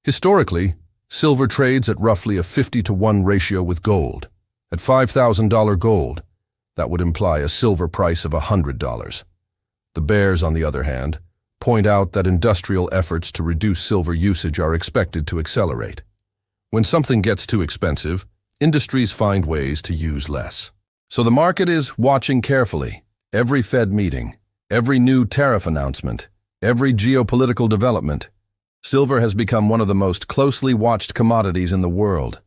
Historically, silver trades at roughly a 50-to-1 ratio with gold. At $5,000 gold, that would imply a silver price of $100. The bears, on the other hand, point out that industrial efforts to reduce silver usage are expected to accelerate. When something gets too expensive, industries find ways to use less. So the market is watching carefully. Every Fed meeting, every new tariff announcement, every geopolitical development. Silver has become one of the most closely watched commodities in the world.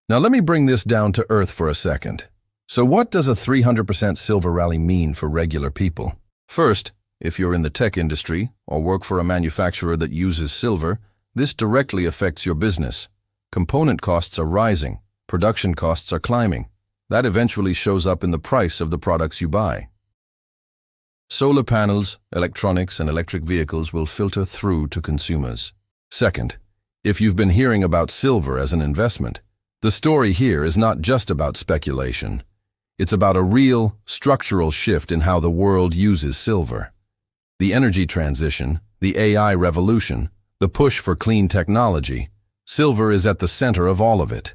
Now let me bring this down to earth for a second. So what does a 300% silver rally mean for regular people? First, if you're in the tech industry or work for a manufacturer that uses silver, this directly affects your business. Component costs are rising, production costs are climbing. That eventually shows up in the price of the products you buy. Solar panels, electronics, and electric vehicles will filter through to consumers. Second, if you've been hearing about silver as an investment, the story here is not just about speculation. It's about a real, structural shift in how the world uses silver. The energy transition, the AI revolution, the push for clean technology, silver is at the center of all of it.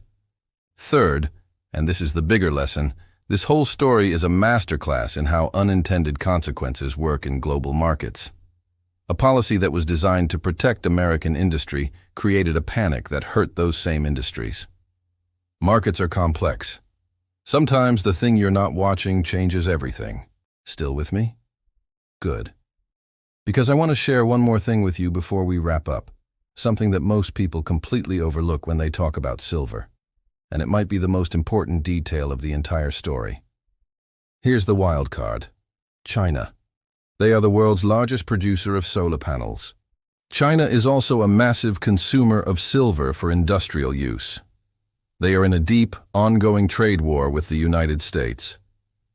Third, and this is the bigger lesson, this whole story is a masterclass in how unintended consequences work in global markets. A policy that was designed to protect American industry created a panic that hurt those same industries. Markets are complex. Sometimes the thing you're not watching changes everything. Still with me? Good. Because I want to share one more thing with you before we wrap up, something that most people completely overlook when they talk about silver. And it might be the most important detail of the entire story. Here's the wild card. China. They are the world's largest producer of solar panels. China is also a massive consumer of silver for industrial use. They are in a deep, ongoing trade war with the United States.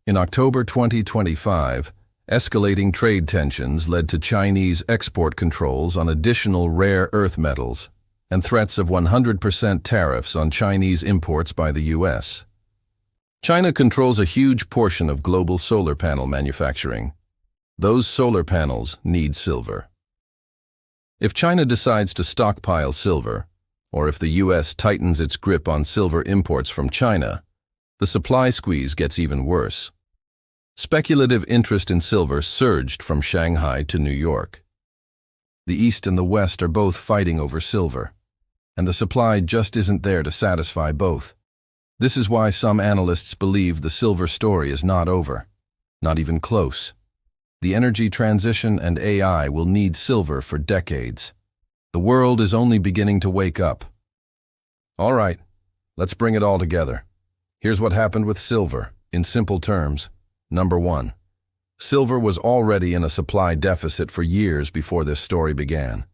In October 2025, escalating trade tensions led to Chinese export controls on additional rare earth metals and threats of 100% tariffs on Chinese imports by the U.S. China controls a huge portion of global solar panel manufacturing. Those solar panels need silver. If China decides to stockpile silver, or if the U.S. tightens its grip on silver imports from China, the supply squeeze gets even worse. Speculative interest in silver surged from Shanghai to New York. The East and the West are both fighting over silver, and the supply just isn't there to satisfy both. This is why some analysts believe the silver story is not over, not even close. The energy transition and AI will need silver for decades. The world is only beginning to wake up. All right, let's bring it all together. Here's what happened with silver, in simple terms. Number 1. Silver was already in a supply deficit for years before this story began.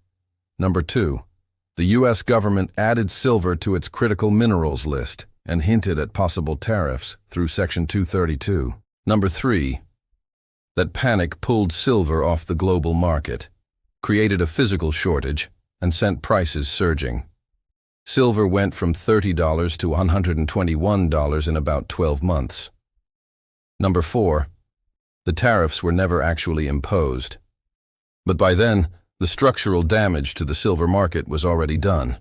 Number 2. The U.S. government added silver to its critical minerals list and hinted at possible tariffs through Section 232. Number 3. That panic pulled silver off the global market, created a physical shortage, and sent prices surging. Silver went from $30 to $121 in about 12 months. Number 4. The tariffs were never actually imposed. But by then, the structural damage to the silver market was already done.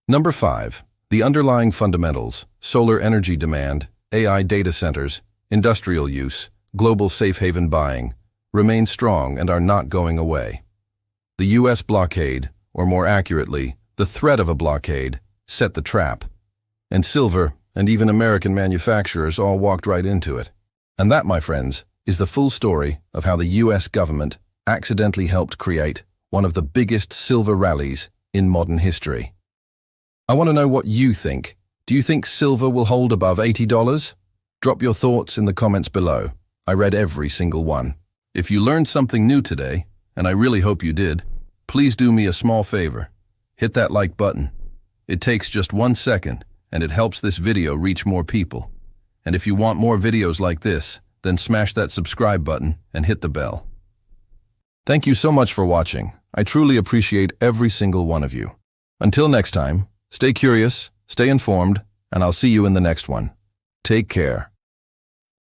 Number 5. The underlying fundamentals, solar energy demand, AI data centers, industrial use, global safe haven buying, remain strong and are not going away. The U.S. blockade, or more accurately, the threat of a blockade, set the trap. And silver, and even American manufacturers all walked right into it. And that, my friends, is the full story of how the U.S. government accidentally helped create one of the biggest silver rallies in modern history. I want to know what you think. Do you think silver will hold above $80? Drop your thoughts in the comments below. I read every single one. If you learned something new today, and I really hope you did, please do me a small favor. Hit that like button. It takes just 1 second, and it helps this video reach more people. And if you want more videos like this, then smash that subscribe button and hit the bell. Thank you so much for watching. I truly appreciate every single one of you. Until next time, stay curious, stay informed, and I'll see you in the next one. Take care.